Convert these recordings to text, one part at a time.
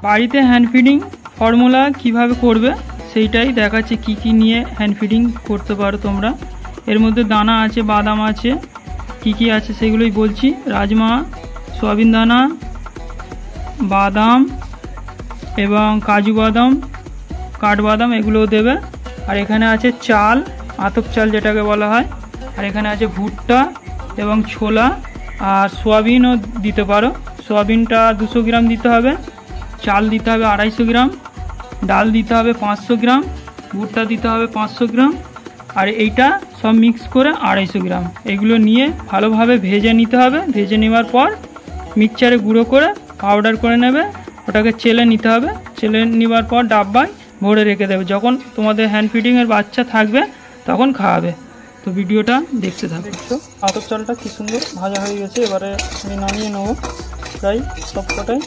বাড়িতে hand feeding formula কিভাবে করবে সেইটাই দেখাচ্ছে, কি কি নিয়ে হ্যান্ড ফিডিং করতে পারো তোমরা। এর মধ্যে দানা আছে, বাদাম আছে, কি কি আছে সেগুলোই বলছি। রাজমা, সয়াবিন দানা, বাদাম এবং কাজু বাদাম, কাঠবাদাম এগুলোও দেবে। আর এখানে আছে চাল, আতপ চাল যেটাকে বলা হয়। আর এখানে আছে ভুট্টা এবং ছোলা, আর সোয়াবিনও দিতে পারো। সোয়াবিনটা 200 গ্রাম দিতে হবে, চাল দিতে হবে 250 গ্রাম, ডাল দিতে হবে 500 গ্রাম, ভুট্টা দিতে হবে 500 গ্রাম, আর এইটা সব মিক্স করে 250 গ্রাম। এগুলো নিয়ে ভালোভাবে ভেজে নিতে হবে। ভেজে নেওয়ার পর মিক্সচারে গুঁড়ো করে পাউডার করে নেবে। ওটাকে চেলে নিতে হবে। চেলে নেওয়ার পর ডাব্বায় ভরে রেখে দেবে। যখন তোমাদের হ্যান্ড ফিডিংয়ের বাচ্চা থাকবে তখন খাওয়াবে। তো ভিডিওটা দেখতে থাকো। দেখছো আতপ চালটা কী সুন্দর ভাজা হয়ে গেছে। এবারে আমি নামিয়ে নেবো। প্রায় সবকটাই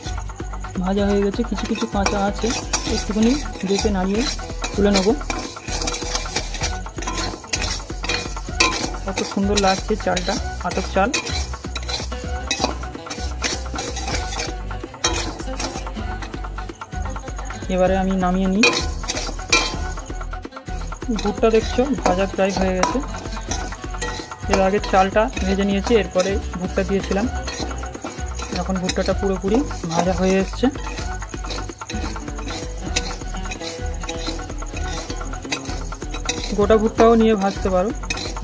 ভাজা হয়ে গেছে, কিছু কিছু কাঁচা আছে, একটুখানি দেখে নাড়িয়ে তুলে নেবো। কত সুন্দর লাগছে চালটা, আতপ চাল। এবারে আমি নামিয়ে নিই। ভুট্টা দেখছো ভাজা প্রায় হয়ে গেছে। এর আগে চালটা ভেজে নিয়েছি, এরপরে ভুট্টা দিয়েছিলাম। এখন ভুট্টাটা পুরোপুরি ভাজা হয়ে এসছে। গোটা ভুট্টাও নিয়ে ভাজতে পারো,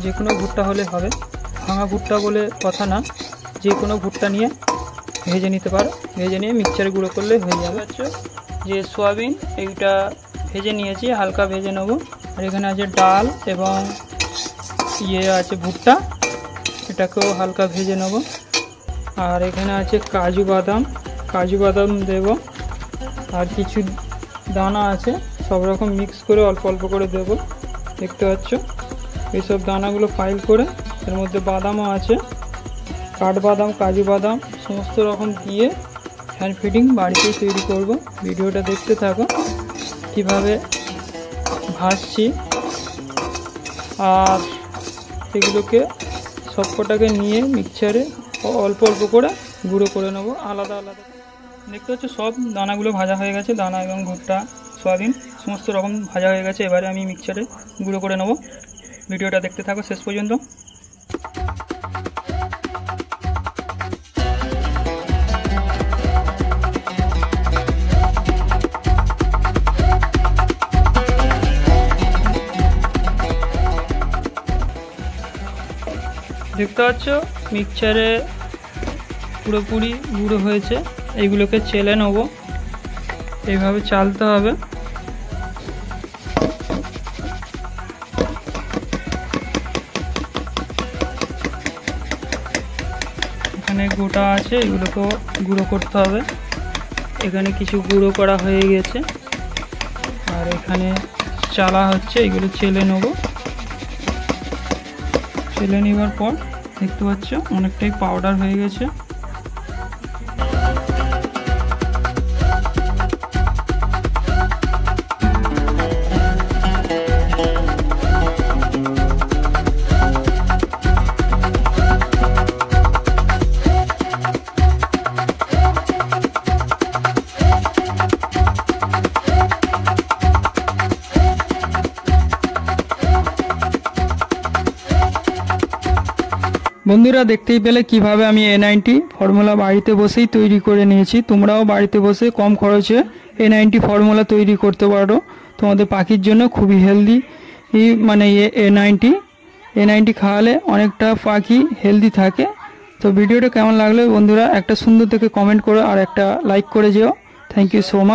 যে কোনো ভুট্টা হলে হবে। ভাঙা ভুট্টা বলে কথা না, যে কোনো ভুট্টা নিয়ে ভেজে নিতে পারো। ভেজে নিয়ে মিক্সচারে গুঁড়ো করলে হয়ে যাবে। যে সোয়াবিন এইটা ভেজে নিয়েছি, হালকা ভেজে নেবো। আর এখানে আছে ডাল এবং আছে ভুট্টা, এটাকেও হালকা ভেজে নেবো। আর এখানে আছে কাজু বাদাম দেব। আর কিছু দানা আছে, সব রকম মিক্স করে অল্প অল্প করে দেব। দেখতে পাচ্ছ এইসব দানাগুলো ফাইল করে, এর মধ্যে বাদামও আছে, কাঠবাদাম, কাজু বাদাম সমস্ত রকম দিয়ে হ্যান্ড ফিডিং বাড়িতেই তৈরি করব। ভিডিওটা দেখতে থাকো কিভাবে ভাজছি। আর এগুলোকে সবকটাকে নিয়ে মিক্সচারে অল্প অল্প করে গুঁড়ো করে নেব আলাদা আলাদা। দেখতে পাচ্ছ সব দানাগুলো ভাজা হয়ে গেছে। দানা এবং ভুট্টা, সয়াবিন সমস্ত রকম ভাজা হয়ে গেছে। এবারে আমি মিক্সচারে গুঁড়ো করে নেব। ভিডিওটা দেখতে থাকো শেষ পর্যন্ত। দেখতে পাচ্ছ মিক্সচারে পুরোপুরি গুঁড়ো হয়েছে। এইগুলোকে চেলে নেব, এইভাবে চালতে হবে। এখানে গোটা আছে, এগুলোকেও গুঁড়ো করতে হবে। এখানে কিছু গুঁড়ো করা হয়ে গেছে, আর এখানে চালা হচ্ছে, এগুলো চেলে নেব। চেলে নেওয়ার পর দেখতে পাচ্ছ অনেকটাই পাউডার হয়ে গেছে। বন্ধুরা দেখতেই পেলে কিভাবে আমি A90 ফর্মুলা বাড়িতে বসেই তৈরি করে নিয়েছি। তোমরাও বাড়িতে বসে কম খরচে A90 ফর্মুলা তৈরি করতে পারো। তোমাদের পাখির জন্য খুবই হেলদি, মানে A90 খাওয়ালে অনেকটা পাখি হেলদি থাকে। তো ভিডিওটা কেমন লাগলো বন্ধুরা একটা সুন্দর দেখে কমেন্ট করো আর একটা লাইক করে যেও। Thank you so much.